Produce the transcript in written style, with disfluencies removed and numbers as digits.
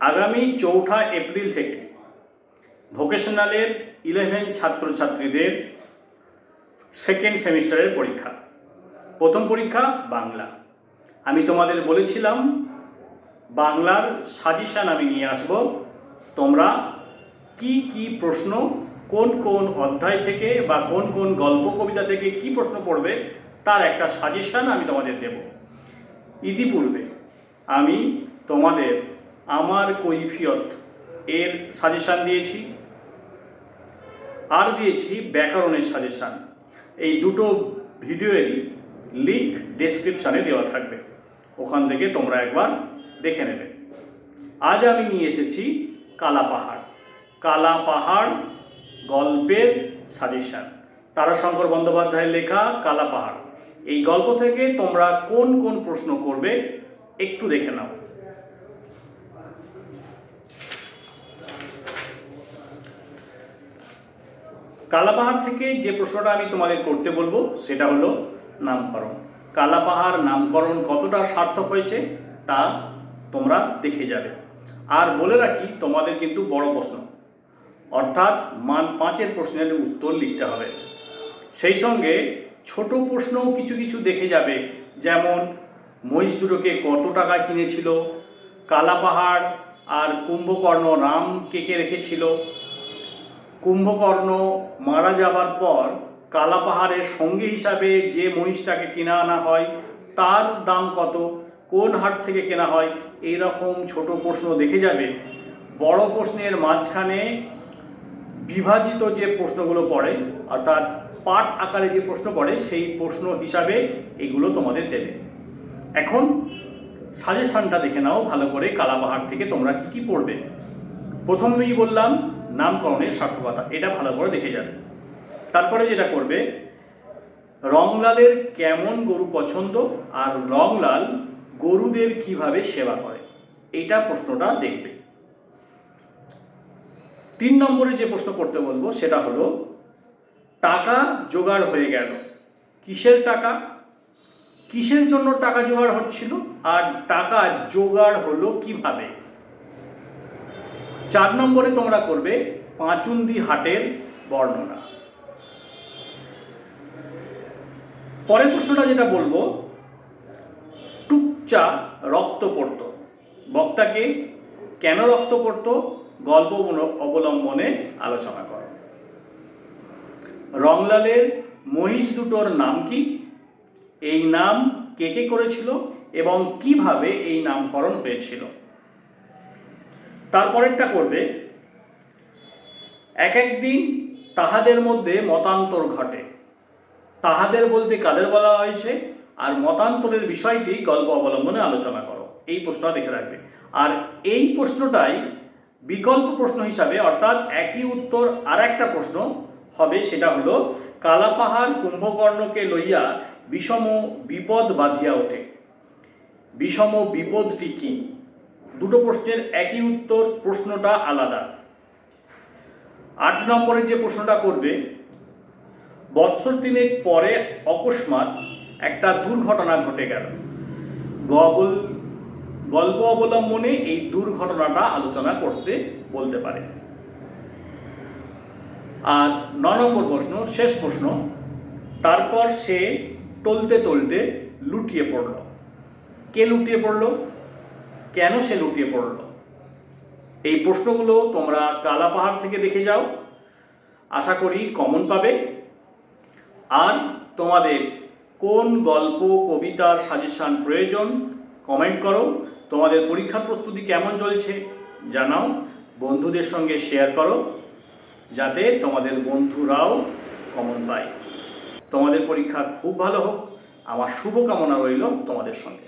আগামী 4 এপ্রিল থেকে ভোকেশনালের 11 ছাত্রছাত্রীদের সেকেন্ড সেমিস্টারের পরীক্ষা। প্রথম পরীক্ষা বাংলা। আমি তোমাদের বলেছিলাম বাংলার সাজেশান আমি নিয়ে আসব। তোমরা কি কি প্রশ্ন কোন কোন অধ্যায় থেকে বা কোন কোন গল্প কবিতা থেকে কি প্রশ্ন পড়বে তার একটা সাজেশান আমি তোমাদের দেব। ইতিপূর্বে আমি তোমাদের আমার কৈফিয়ত এর সাজেশান দিয়েছি, আর দিয়েছি ব্যাকরণের সাজেশান। এই দুটো ভিডিওরই লিঙ্ক ডেসক্রিপশানে দেওয়া থাকবে, ওখান থেকে তোমরা একবার দেখে নেবে। আজ আমি নিয়ে এসেছি কালাপাহাড়। কালাপাহাড় গল্পের সাজেশান, তারাশঙ্কর বন্দ্যোপাধ্যায়ের লেখা কালাপাহাড়। এই গল্প থেকে তোমরা কোন কোন প্রশ্ন করবে একটু দেখে নাও। কালাপাহাড় থেকে যে প্রশ্নটা আমি তোমাদের করতে বলবো সেটা হলো নামকরণ। কালাপাহাড় নামকরণ কতটা সার্থক হয়েছে তা তোমরা দেখে যাবে। আর বলে রাখি, তোমাদের কিন্তু বড় প্রশ্ন, অর্থাৎ মান 5-এর প্রশ্নের উত্তর লিখতে হবে। সেই সঙ্গে ছোট প্রশ্নও কিছু কিছু দেখে যাবে, যেমন মহিষ দুটোকে কত টাকা কিনেছিল, কালাপাহাড় আর কুম্ভকর্ণ নাম কে কে রেখেছিল, কুম্ভকর্ণ মারা যাবার পর কালাপাহাড়ের সঙ্গী হিসাবে যে মহিষটাকে কিনে আনা হয় তার দাম কত, কোন হাট থেকে কেনা হয়, এই রকম ছোট প্রশ্ন দেখে যাবে। বড় প্রশ্নের মাঝখানে বিভাজিত যে প্রশ্নগুলো পড়ে, অর্থাৎ পাঠ আকারে যে প্রশ্ন পড়ে, সেই প্রশ্ন হিসাবে এগুলো তোমাদের দেবে। এখন সাজেশনটা দেখে নাও ভালো করে, কালাপাহাড় থেকে তোমরা কি কি পড়বে। প্রথমেই বললাম নামকরণের সার্থকতা, এটা ভালো করে দেখে যাবে। তারপরে যেটা করবে, রংলালের কেমন গরু পছন্দ আর রংলাল গরুদের কিভাবে সেবা করে, এইটা প্রশ্নটা দেখবে। 3 নম্বরে যে প্রশ্ন করতে বলবো সেটা হলো টাকা জোগাড় হয়ে গেল। কিসের টাকা, কিসের জন্য টাকা জোগাড় হচ্ছিল, আর টাকা জোগাড় হলো কিভাবে। 4 নম্বরে তোমরা করবে পাঁচুন্দি হাটের বর্ণনা। পরের প্রশ্নটা যেটা বলবো, টুকচা রক্ত পড়ত, বক্তাকে কেন রক্ত পড়ত, গল্প অবলম্বনে আলোচনা করো। রংলালের মহিষ দুটোর নাম কি, এই নাম কে কে করেছিল এবং কিভাবে এই নামকরণ হয়েছিল। তারপরেরটা করবে, এক একদিন তাহাদের মধ্যে মতান্তর ঘটে। তাহাদের বলতে কাদের বলা হয়েছে, আর মতান্তরের বিষয়টি গল্প অবলম্বনে আলোচনা করো। এই প্রশ্নটা দেখে রাখবে। আর এই প্রশ্নটাই বিকল্প প্রশ্ন হিসাবে, অর্থাৎ একই উত্তর আর একটা প্রশ্ন হবে, সেটা হলো কালাপাহাড় কুম্ভকর্ণকে লইয়া বিষম বিপদ বাঁধিয়া ওঠে। বিষম বিপদটি কি? দুটো প্রশ্নের একই উত্তর, প্রশ্নটা আলাদা। 8 নম্বরে যে প্রশ্নটা করবে, বৎসর 3 পরে অকস্মাৎ একটা দুর্ঘটনা ঘটে গেল। গল্প অবলম্বনে এই দুর্ঘটনাটা আলোচনা করতে বলতে পারে। আর 9 নম্বর প্রশ্ন, শেষ প্রশ্ন, তারপর সে টলতে টলতে লুটিয়ে পড়ল। কে লুটিয়ে পড়ল, কেন সে লুটিয়ে পড়ল, এই প্রশ্নগুলো তোমরা কালাপাহাড় থেকে দেখে যাও, আশা করি কমন পাবে। আর তোমাদের কোন গল্প কবিতার সাজেশান প্রয়োজন কমেন্ট করো। তোমাদের পরীক্ষার প্রস্তুতি কেমন চলছে জানাও, বন্ধুদের সঙ্গে শেয়ার করো, যাতে তোমাদের বন্ধুরাও কমন পায়। তোমাদের পরীক্ষা খুব ভালো হোক, আমার শুভকামনা রইল তোমাদের সঙ্গে।